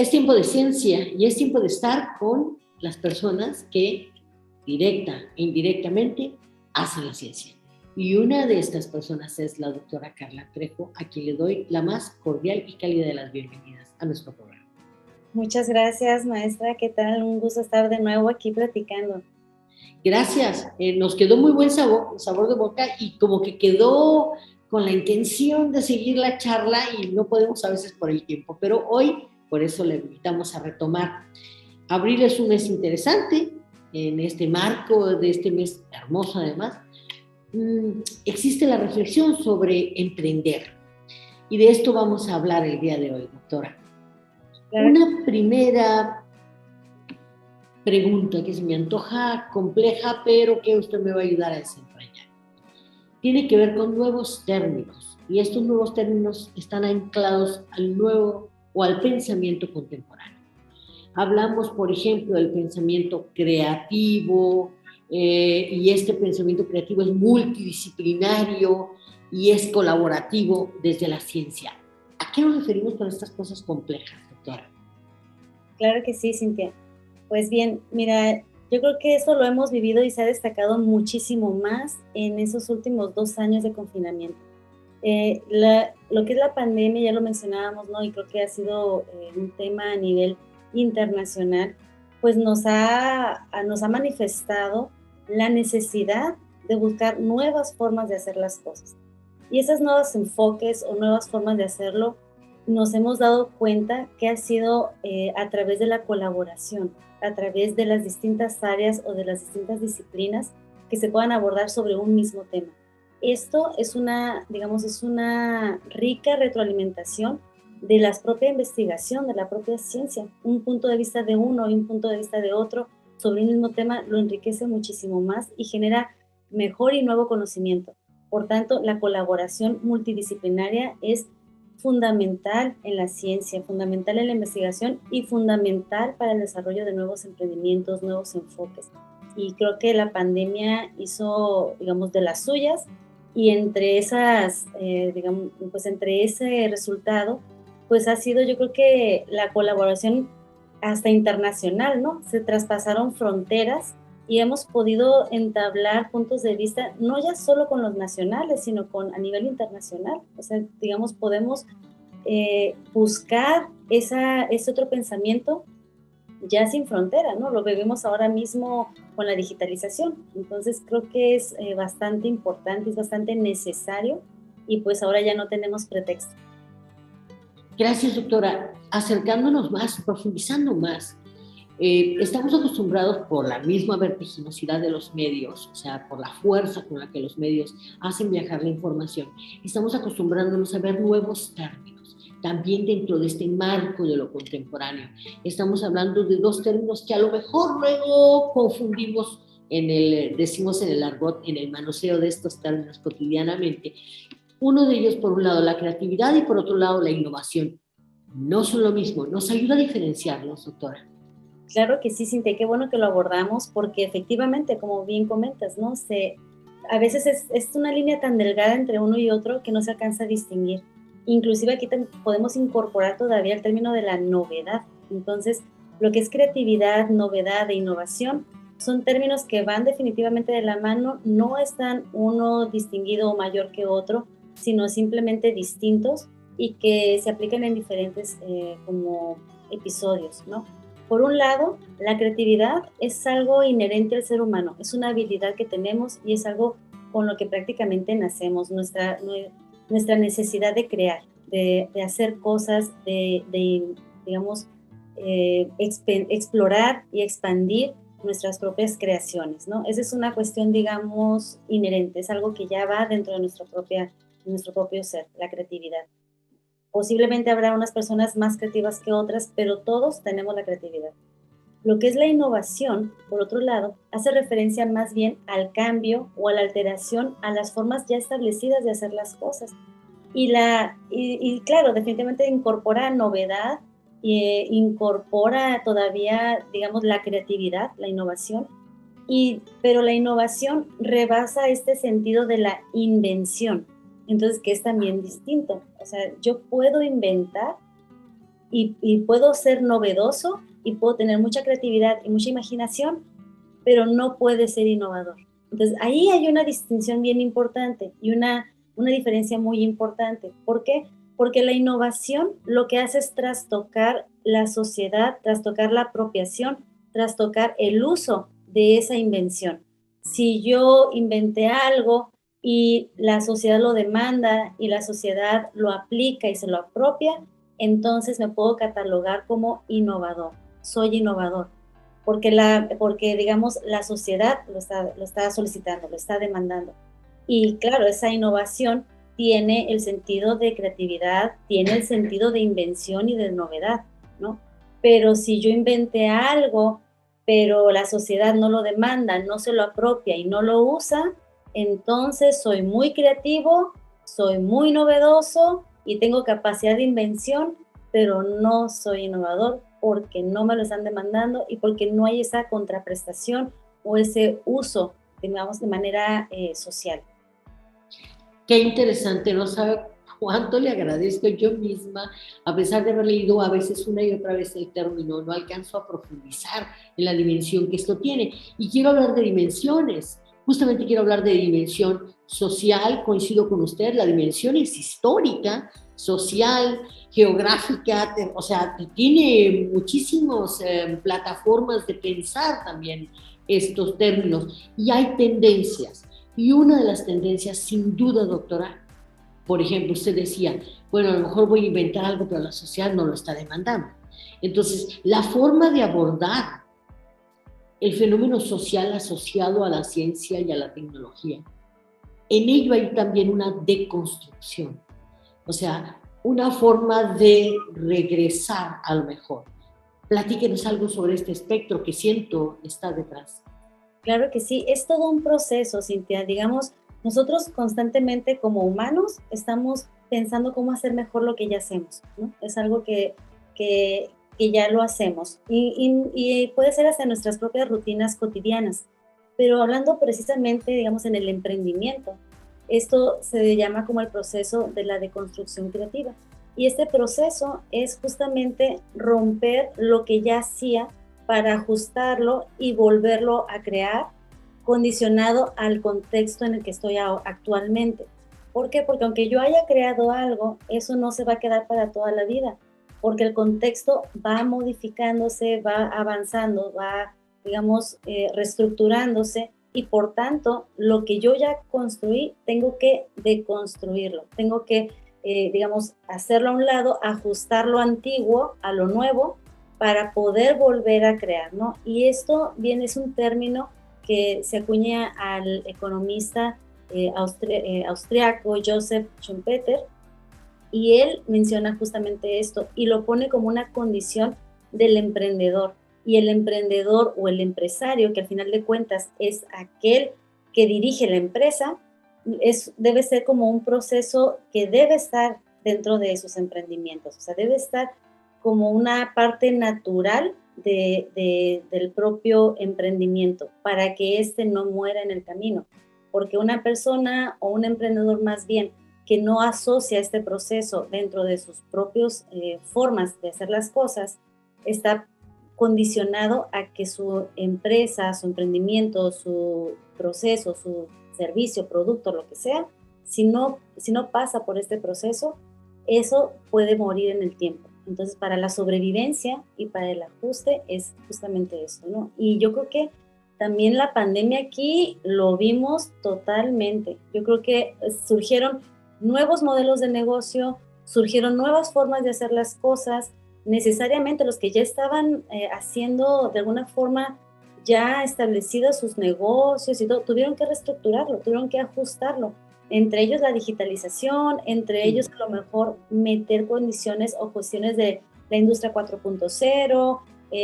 Es tiempo de ciencia y es tiempo de estar con las personas que directa e indirectamente hacen la ciencia. Y una de estas personas es la doctora Carla Trejo, a quien le doy la más cordial y cálida de las bienvenidas a nuestro programa. Muchas gracias, maestra. ¿Qué tal? Un gusto estar de nuevo aquí platicando. Gracias. Nos quedó muy buen sabor de boca y como que quedó con la intención de seguir la charla y no podemos a veces por el tiempo, pero hoy por eso le invitamos a retomar. Abril es un mes interesante, en este marco de este mes hermoso además, existe la reflexión sobre emprender. Y de esto vamos a hablar el día de hoy, doctora. Claro. Una primera pregunta que se me antoja compleja, pero que usted me va a ayudar a desentrañar. Tiene que ver con nuevos términos, y estos nuevos términos están anclados al nuevo o al pensamiento contemporáneo. Hablamos, por ejemplo, del pensamiento creativo, y este pensamiento creativo es multidisciplinario y es colaborativo desde la ciencia. ¿A qué nos referimos con estas cosas complejas, doctora? Claro que sí, Cintia. Pues bien, mira, yo creo que eso lo hemos vivido y se ha destacado muchísimo más en esos últimos 2 años de confinamiento. Lo que es la pandemia, ya lo mencionábamos, ¿no? Y creo que ha sido un tema a nivel internacional, pues nos ha manifestado la necesidad de buscar nuevas formas de hacer las cosas. Y esos nuevos enfoques o nuevas formas de hacerlo, nos hemos dado cuenta que ha sido a través de la colaboración, a través de las distintas áreas o de las distintas disciplinas que se puedan abordar sobre un mismo tema. Esto es una rica retroalimentación de la propia investigación, de la propia ciencia. Un punto de vista de uno y un punto de vista de otro sobre un mismo tema lo enriquece muchísimo más y genera mejor y nuevo conocimiento. Por tanto, la colaboración multidisciplinaria es fundamental en la ciencia, fundamental en la investigación y fundamental para el desarrollo de nuevos emprendimientos, nuevos enfoques. Y creo que la pandemia hizo, digamos, de las suyas, y entre esas, pues entre ese resultado, pues ha sido, yo creo que la colaboración hasta internacional, ¿no? Se traspasaron fronteras y hemos podido entablar puntos de vista, no ya solo con los nacionales, sino a nivel internacional. O sea, digamos, podemos buscar ese otro pensamiento ya sin frontera, ¿no? Lo vivimos ahora mismo con la digitalización. Entonces creo que es bastante importante, es bastante necesario, y pues ahora ya no tenemos pretexto. Gracias, doctora. Acercándonos más, profundizando más, estamos acostumbrados por la misma vertiginosidad de los medios, o sea, por la fuerza con la que los medios hacen viajar la información, estamos acostumbrándonos a ver nuevos términos, también dentro de este marco de lo contemporáneo. Estamos hablando de dos términos que a lo mejor luego confundimos decimos en el argot, en el manoseo de estos términos cotidianamente. Uno de ellos, por un lado, la creatividad y por otro lado, la innovación. No son lo mismo. ¿Nos ayuda a diferenciarlos, doctora? Claro que sí, Cintia, qué bueno que lo abordamos, porque efectivamente, como bien comentas, ¿no? A veces es una línea tan delgada entre uno y otro que no se alcanza a distinguir. Inclusive aquí podemos incorporar todavía el término de la novedad. Entonces, lo que es creatividad, novedad e innovación son términos que van definitivamente de la mano, no están uno distinguido o mayor que otro, sino simplemente distintos y que se aplican en diferentes como episodios, ¿no? Por un lado, la creatividad es algo inherente al ser humano, es una habilidad que tenemos y es algo con lo que prácticamente nacemos, nuestra necesidad de crear, de hacer cosas, digamos, explorar y expandir nuestras propias creaciones, ¿no? Esa es una cuestión, digamos, inherente, es algo que ya va dentro de nuestro propio ser, la creatividad. Posiblemente habrá unas personas más creativas que otras, pero todos tenemos la creatividad. Lo que es la innovación, por otro lado, hace referencia más bien al cambio o a la alteración a las formas ya establecidas de hacer las cosas. Y claro, definitivamente incorpora novedad, incorpora todavía, digamos, la creatividad, la innovación, pero la innovación rebasa este sentido de la invención. Entonces, que es también distinto. O sea, yo puedo inventar, y puedo ser novedoso y puedo tener mucha creatividad y mucha imaginación, pero no puede ser innovador. Entonces, ahí hay una distinción bien importante y una diferencia muy importante. ¿Por qué? Porque la innovación lo que hace es trastocar la sociedad, trastocar la apropiación, trastocar el uso de esa invención. Si yo inventé algo y la sociedad lo demanda y la sociedad lo aplica y se lo apropia, entonces me puedo catalogar como innovador. Soy innovador porque digamos, la sociedad lo está solicitando, lo está demandando. Y claro, esa innovación tiene el sentido de creatividad, tiene el sentido de invención y de novedad, ¿no? Pero si yo inventé algo, pero la sociedad no lo demanda, no se lo apropia y no lo usa, entonces soy muy creativo, soy muy novedoso y tengo capacidad de invención, pero no soy innovador porque no me lo están demandando y porque no hay esa contraprestación o ese uso, digamos, de manera social. Qué interesante, no sabe cuánto le agradezco yo misma, a pesar de haber leído a veces una y otra vez el término, no alcanzo a profundizar en la dimensión que esto tiene. Y quiero hablar de dimensiones, justamente quiero hablar de dimensión social, coincido con usted, la dimensión es histórica, social, geográfica, o sea, tiene muchísimas plataformas de pensar también estos términos y hay tendencias. Y una de las tendencias, sin duda, doctora, por ejemplo, usted decía, bueno, a lo mejor voy a inventar algo, pero la sociedad no lo está demandando. Entonces, la forma de abordar el fenómeno social asociado a la ciencia y a la tecnología, en ello hay también una deconstrucción, o sea, una forma de regresar a lo mejor. Platíquenos algo sobre este espectro que siento está detrás. Claro que sí, es todo un proceso, Cintia. Digamos, nosotros constantemente como humanos estamos pensando cómo hacer mejor lo que ya hacemos, ¿no? Es algo que ya lo hacemos y puede ser hasta nuestras propias rutinas cotidianas. Pero hablando precisamente, digamos, en el emprendimiento, esto se llama como el proceso de la deconstrucción creativa. Y este proceso es justamente romper lo que ya hacía para ajustarlo y volverlo a crear condicionado al contexto en el que estoy actualmente. ¿Por qué? Porque aunque yo haya creado algo, eso no se va a quedar para toda la vida, porque el contexto va modificándose, va avanzando, va, digamos, reestructurándose y por tanto, lo que yo ya construí, tengo que deconstruirlo, tengo que, digamos, hacerlo a un lado, ajustar lo antiguo a lo nuevo para poder volver a crear, ¿no? Y esto bien es un término que se acuña al economista austriaco Joseph Schumpeter, y él menciona justamente esto y lo pone como una condición del emprendedor. Y el emprendedor o el empresario, que al final de cuentas es aquel que dirige la empresa, debe ser como un proceso que debe estar dentro de sus emprendimientos, o sea, debe estar como una parte natural del propio emprendimiento para que éste no muera en el camino. Porque una persona o un emprendedor más bien que no asocia este proceso dentro de sus propias formas de hacer las cosas, está condicionado a que su empresa, su emprendimiento, su proceso, su servicio, producto, lo que sea, si no pasa por este proceso, eso puede morir en el tiempo. Entonces, para la sobrevivencia y para el ajuste es justamente eso, ¿no? Y yo creo que también la pandemia aquí lo vimos totalmente. Yo creo que surgieron nuevos modelos de negocio, surgieron nuevas formas de hacer las cosas. Necesariamente los que ya estaban haciendo de alguna forma ya establecidos sus negocios y todo, tuvieron que reestructurarlo, tuvieron que ajustarlo. Entre ellos la digitalización, entre ellos a lo mejor meter condiciones o cuestiones de la industria 4.0,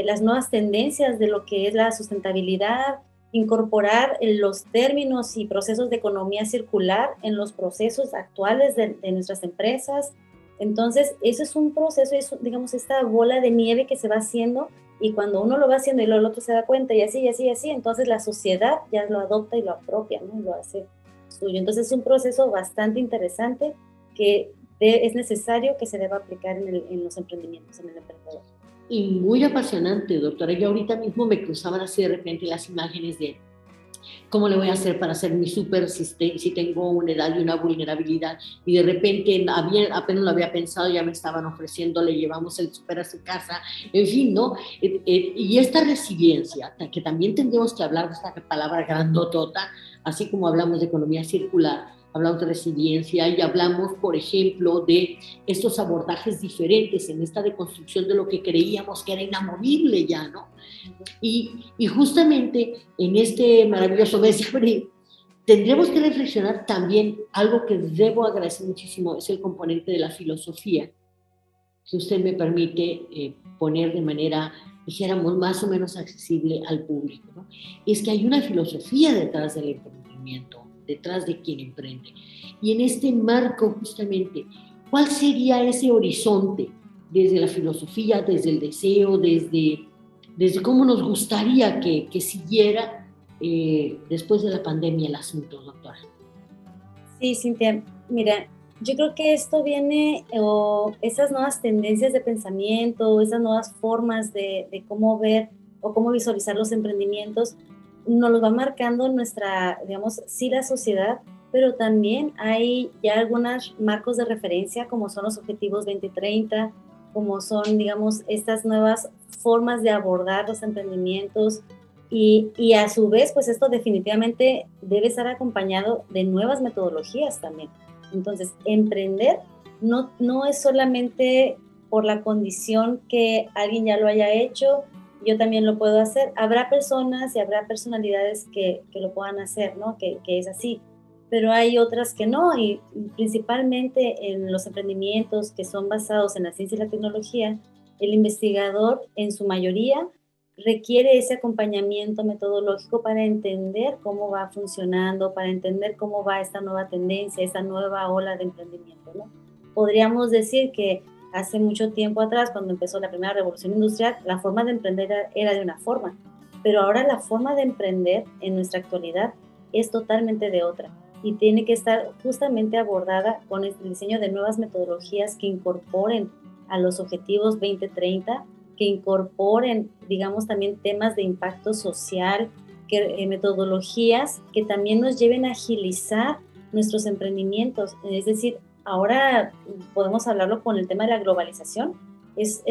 las nuevas tendencias de lo que es la sustentabilidad, incorporar los términos y procesos de economía circular en los procesos actuales de nuestras empresas. Entonces, eso es un proceso, es, digamos, esta bola de nieve que se va haciendo y cuando uno lo va haciendo y luego el otro se da cuenta y así, y así, y así, entonces la sociedad ya lo adopta y lo apropia, ¿no? Y lo hace suyo. Entonces es un proceso bastante interesante que es necesario que se deba aplicar en los emprendimientos, en el emprendedor. Y muy apasionante, doctora. Yo ahorita mismo me cruzaban así de repente las imágenes de ¿cómo le voy a hacer para hacer mi súper si tengo una edad y una vulnerabilidad? Y de repente apenas lo había pensado, ya me estaban ofreciendo, le llevamos el súper a su casa, en fin, ¿no? Y esta resiliencia, que también tendríamos que hablar de esta palabra grandotota, así como hablamos de economía circular, hablamos de resiliencia y hablamos, por ejemplo, de estos abordajes diferentes en esta deconstrucción de lo que creíamos que era inamovible ya, ¿no? Y justamente en este maravilloso mes de abril, tendremos que reflexionar también algo que debo agradecer muchísimo, es el componente de la filosofía, que usted me permite poner de manera, dijéramos, más o menos accesible al público, ¿no? Es que hay una filosofía detrás del emprendimiento, detrás de quien emprende. Y en este marco, justamente, ¿cuál sería ese horizonte desde la filosofía, desde el deseo, desde cómo nos gustaría que siguiera después de la pandemia el asunto, doctora? Sí, Cintia, mira, yo creo que esto viene, o esas nuevas tendencias de pensamiento, esas nuevas formas de cómo ver o cómo visualizar los emprendimientos, nos los va marcando nuestra, digamos, sí la sociedad, pero también hay ya algunos marcos de referencia, como son los objetivos 2030, como son, digamos, estas nuevas formas de abordar los emprendimientos, y a su vez, pues esto definitivamente debe estar acompañado de nuevas metodologías también. Entonces, emprender no es solamente por la condición que alguien ya lo haya hecho, yo también lo puedo hacer. Habrá personas y habrá personalidades que lo puedan hacer, ¿no? Que es así. Pero hay otras que no, y principalmente en los emprendimientos que son basados en la ciencia y la tecnología, el investigador en su mayoría requiere ese acompañamiento metodológico para entender cómo va funcionando, para entender cómo va esta nueva tendencia, esta nueva ola de emprendimiento, ¿no? Podríamos decir que hace mucho tiempo atrás, cuando empezó la primera revolución industrial, la forma de emprender era de una forma, pero ahora la forma de emprender en nuestra actualidad es totalmente de otra y tiene que estar justamente abordada con el diseño de nuevas metodologías que incorporen a los objetivos 2030, que incorporen, digamos, también temas de impacto social, metodologías que también nos lleven a agilizar nuestros emprendimientos. Es decir, ahora podemos hablarlo con el tema de la globalización. Es,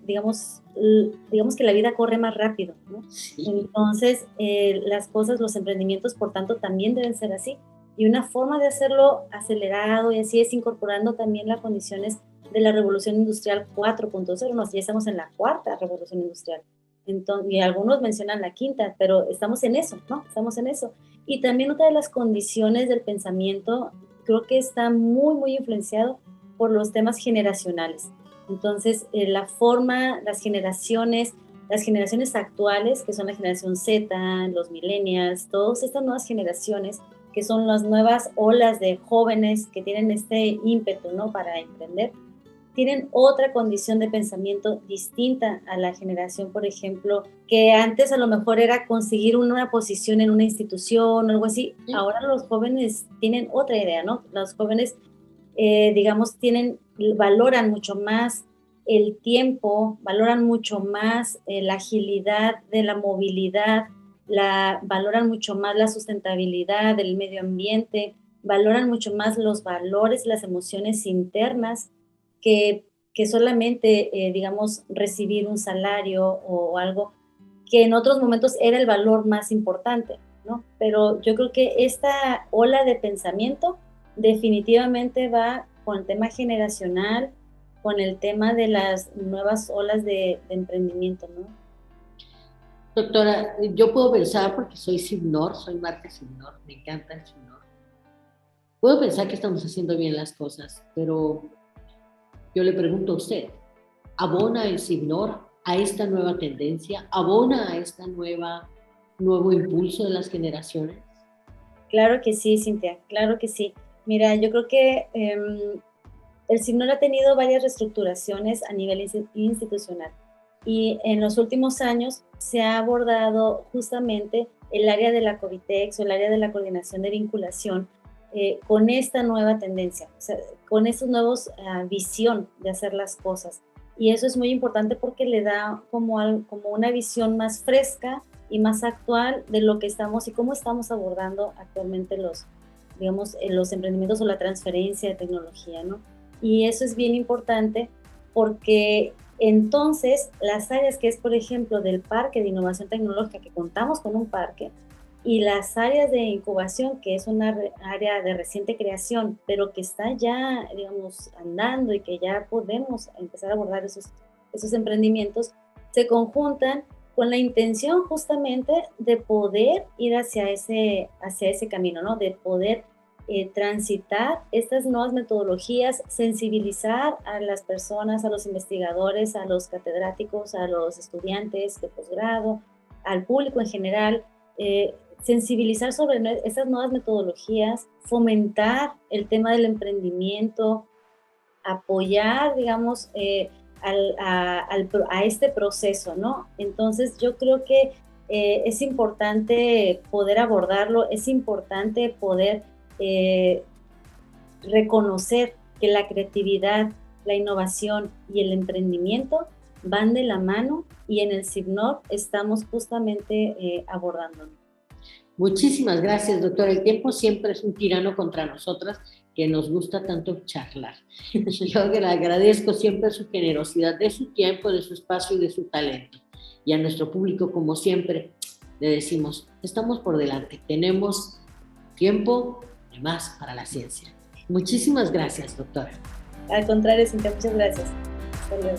digamos que la vida corre más rápido, ¿no? Sí. Entonces, las cosas, los emprendimientos, por tanto, también deben ser así. Y una forma de hacerlo acelerado y así es incorporando también las condiciones de la revolución industrial 4.0, no, ya estamos en la cuarta revolución industrial. Entonces, y algunos mencionan la quinta, pero estamos en eso, ¿no? Estamos en eso. Y también otra de las condiciones del pensamiento, creo que está muy, muy influenciado por los temas generacionales. Entonces, la forma, las generaciones actuales, que son la generación Z, los millennials, todas estas nuevas generaciones, que son las nuevas olas de jóvenes que tienen este ímpetu, ¿no? Para emprender, tienen otra condición de pensamiento distinta a la generación, por ejemplo, que antes a lo mejor era conseguir una posición en una institución o algo así. Sí. Ahora los jóvenes tienen otra idea, ¿no? Los jóvenes, digamos, valoran mucho más el tiempo, valoran mucho más la agilidad de la movilidad, valoran mucho más la sustentabilidad del medio ambiente, valoran mucho más los valores, las emociones internas, que solamente, digamos, recibir un salario o algo que en otros momentos era el valor más importante, ¿no? Pero yo creo que esta ola de pensamiento definitivamente va con el tema generacional, con el tema de las nuevas olas de emprendimiento, ¿no? Doctora, yo puedo pensar, porque soy Simnor, soy Marta Simnor, me encanta el Simnor. Puedo pensar que estamos haciendo bien las cosas, pero yo le pregunto a usted, ¿abona el Simnor a esta nueva tendencia? ¿Abona a este nuevo impulso de las generaciones? Claro que sí, Cintia, claro que sí. Mira, yo creo que el Simnor ha tenido varias reestructuraciones a nivel institucional y en los últimos años se ha abordado justamente el área de la Covitex o el área de la coordinación de vinculación con esta nueva tendencia, o sea, con estos nuevos visión de hacer las cosas. Y eso es muy importante porque le da como una visión más fresca y más actual de lo que estamos y cómo estamos abordando actualmente digamos, los emprendimientos o la transferencia de tecnología, ¿no? Y eso es bien importante porque entonces las áreas que es, por ejemplo, del parque de innovación tecnológica, que contamos con un parque, y las áreas de incubación, que es una área de reciente creación, pero que está ya, digamos, andando y que ya podemos empezar a abordar esos emprendimientos, se conjuntan con la intención justamente de poder ir hacia ese camino, ¿no? De poder transitar estas nuevas metodologías, sensibilizar a las personas, a los investigadores, a los catedráticos, a los estudiantes de posgrado, al público en general, sensibilizar sobre estas nuevas metodologías, fomentar el tema del emprendimiento, apoyar, digamos, a este proceso, ¿no? Entonces yo creo que es importante poder abordarlo, es importante poder reconocer que la creatividad, la innovación y el emprendimiento van de la mano y en el CIBNOR estamos justamente abordándolo. Muchísimas gracias, doctor. El tiempo siempre es un tirano contra nosotras que nos gusta tanto charlar. Yo le agradezco siempre su generosidad de su tiempo, de su espacio y de su talento. Y a nuestro público, como siempre, le decimos, estamos por delante, tenemos tiempo y más para la ciencia. Muchísimas gracias, doctora. Al contrario, Cintia, muchas gracias. Hasta luego.